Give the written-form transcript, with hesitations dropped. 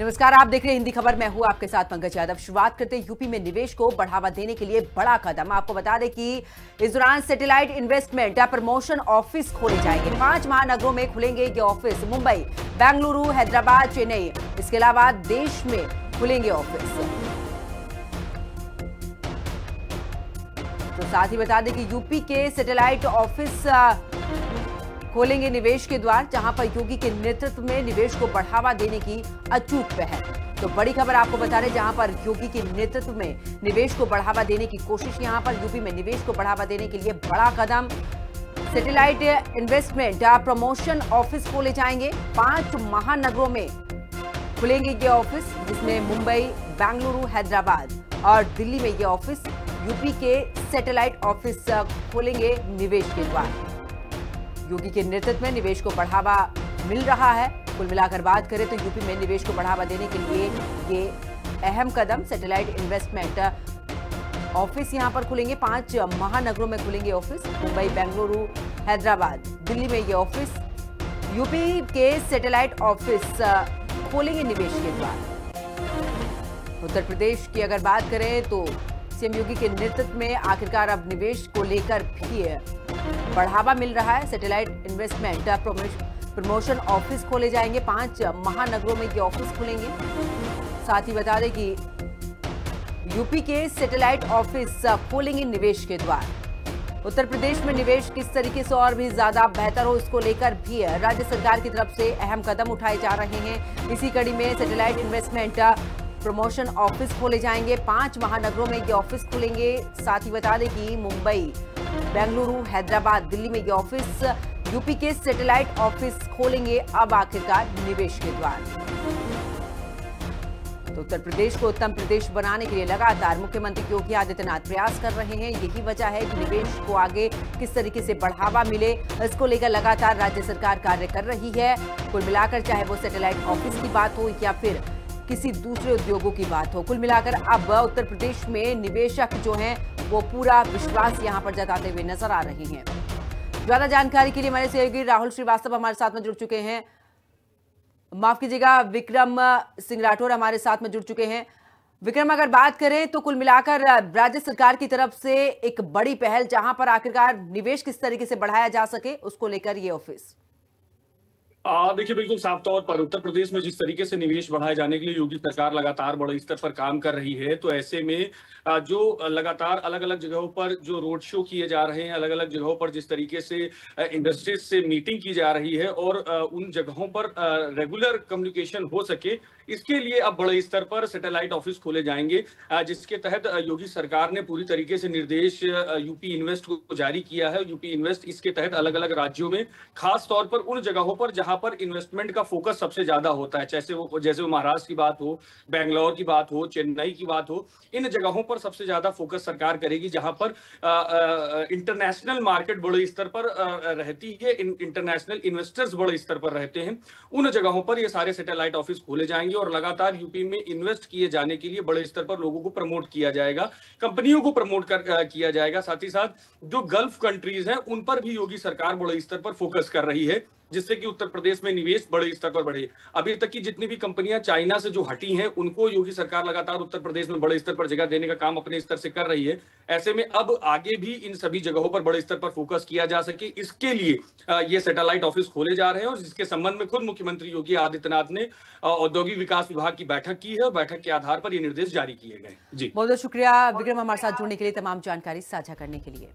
नमस्कार, आप देख रहे हैं हिंदी खबर। मैं हूं आपके साथ पंकज यादव। शुरुआत करते हैं यूपी में निवेश को बढ़ावा देने के लिए बड़ा कदम। आपको बता दें कि इस दौरान सैटेलाइट इन्वेस्टमेंट या प्रमोशन ऑफिस खोले जाएंगे। 5 महानगरों में खुलेंगे ये ऑफिस। मुंबई, बेंगलुरु, हैदराबाद, चेन्नई, इसके अलावा देश में खुलेंगे ऑफिस। तो साथ ही बता दें कि यूपी के सैटेलाइट ऑफिस खोलेंगे निवेश के द्वार, जहां पर योगी के नेतृत्व में निवेश को बढ़ावा देने की अचूक पहल। तो बड़ी खबर आपको बता रहे, जहां पर योगी के नेतृत्व में निवेश को बढ़ावा देने की कोशिश। यहां पर यूपी में निवेश को बढ़ावा देने के लिए बड़ा कदम। सैटेलाइट इन्वेस्टमेंट या प्रमोशन ऑफिस खोले जाएंगे। 5 महानगरों में खुलेंगे ये ऑफिस, जिसमें मुंबई, बेंगलुरु, हैदराबाद और दिल्ली में ये ऑफिस। यूपी के सैटेलाइट ऑफिस खोलेंगे निवेश के द्वार। योगी के नेतृत्व में निवेश को बढ़ावा मिल रहा है। कुल मिलाकर बात करें तो यूपी में निवेश को बढ़ावा देने के लिए ये अहम कदम। सैटेलाइट इन्वेस्टमेंट ऑफिस यहां पर खुलेंगे। 5 महानगरों में खुलेंगे ऑफिस। मुंबई, बेंगलुरु, हैदराबाद, दिल्ली में ये ऑफिस। यूपी के सैटेलाइट ऑफिस खोलेंगे निवेश के द्वार। उत्तर प्रदेश की अगर बात करें तो सीएम योगी के नेतृत्व में आखिरकार अब निवेश को लेकर भी बढ़ावा मिल रहा है। सैटेलाइट इन्वेस्टमेंट प्रमोशन ऑफिस खोले जाएंगे। 5 महानगरों में ये ऑफिस खुलेंगे। साथ ही बता दें कि यूपी के सैटेलाइट ऑफिस खोलेंगे निवेश के द्वार। उत्तर प्रदेश में निवेश किस तरीके से और भी ज्यादा बेहतर हो, इसको लेकर भी राज्य सरकार की तरफ से अहम कदम उठाए जा रहे हैं। इसी कड़ी में सैटेलाइट इन्वेस्टमेंट प्रमोशन ऑफिस खोले जाएंगे। 5 महानगरों में ये ऑफिस खुलेंगे। साथ ही बता दें कि मुंबई, बेंगलुरु, हैदराबाद, दिल्ली में ये ऑफिस। यूपी के सैटेलाइट ऑफिस खोलेंगे अब आखिरकार निवेश के द्वार। तो उत्तर प्रदेश को उत्तम प्रदेश बनाने के लिए लगातार मुख्यमंत्री योगी आदित्यनाथ प्रयास कर रहे हैं। यही वजह है कि निवेश को आगे किस तरीके से बढ़ावा मिले, इसको लेकर लगातार राज्य सरकार कार्य कर रही है। कुल मिलाकर चाहे वो सैटेलाइट ऑफिस की बात हो या फिर किसी दूसरे उद्योगों की बात हो, कुल मिलाकर अब उत्तर प्रदेश में निवेशक जो हैं वो पूरा विश्वास यहां पर जताते हुए नजर आ रहे हैं। ज्यादा जानकारी के लिए हमारे सहयोगी राहुल श्रीवास्तव हमारे साथ में जुड़ चुके हैं। माफ कीजिएगा, विक्रम सिंह राठौर हमारे साथ में जुड़ चुके हैं। विक्रम, अगर बात करें तो कुल मिलाकर राज्य सरकार की तरफ से एक बड़ी पहल, जहां पर आखिरकार निवेश किस तरीके से बढ़ाया जा सके, उसको लेकर ये ऑफिस। देखिए, बिल्कुल साफ तौर पर उत्तर प्रदेश में जिस तरीके से निवेश बढ़ाए जाने के लिए योगी सरकार लगातार बड़े स्तर पर काम कर रही है, तो ऐसे में जो लगातार अलग अलग जगहों पर जो रोड शो किए जा रहे हैं, अलग अलग जगहों पर जिस तरीके से इंडस्ट्रीज से मीटिंग की जा रही है और उन जगहों पर रेगुलर कम्युनिकेशन हो सके, इसके लिए अब बड़े स्तर पर सैटेलाइट ऑफिस खोले जाएंगे, जिसके तहत योगी सरकार ने पूरी तरीके से निर्देश यूपी इन्वेस्ट को जारी किया है। यूपी इन्वेस्ट इसके तहत अलग अलग राज्यों में, खास तौर पर उन जगहों पर जहां पर इन्वेस्टमेंट का फोकस सबसे ज्यादा होता है, जैसे वो महाराष्ट्र की बात हो, बेंगलोर की बात हो, चेन्नई की बात हो, इन जगहों पर सबसे ज्यादा फोकस सरकार करेगी, जहां पर इंटरनेशनल मार्केट बड़े स्तर पर रहती है, इंटरनेशनल इन्वेस्टर्स बड़े स्तर पर रहते हैं। उन जगहों पर ये सारे सैटेलाइट ऑफिस खोले जाएंगे और लगातार यूपी में इन्वेस्ट किए जाने के लिए बड़े स्तर पर लोगों को प्रमोट किया जाएगा, कंपनियों को प्रमोट किया जाएगा। साथ ही साथ जो गल्फ कंट्रीज हैं उन पर भी योगी सरकार बड़े स्तर पर फोकस कर रही है, जिससे कि उत्तर प्रदेश में निवेश बड़े स्तर पर बढ़े। अभी तक की जितनी भी कंपनियां चाइना से जो हटी हैं, उनको योगी सरकार लगातार उत्तर प्रदेश में बड़े स्तर पर जगह देने का काम अपने स्तर से कर रही है। ऐसे में अब आगे भी इन सभी जगहों पर बड़े स्तर पर फोकस किया जा सके, इसके लिए ये सैटेलाइट ऑफिस खोले जा रहे हैं और जिसके संबंध में खुद मुख्यमंत्री योगी आदित्यनाथ ने औद्योगिक विकास विभाग की बैठक की है और बैठक के आधार पर ये निर्देश जारी किए गए। जी, बहुत बहुत शुक्रिया विक्रम, हमारे साथ जुड़ने के लिए, तमाम जानकारी साझा करने के लिए।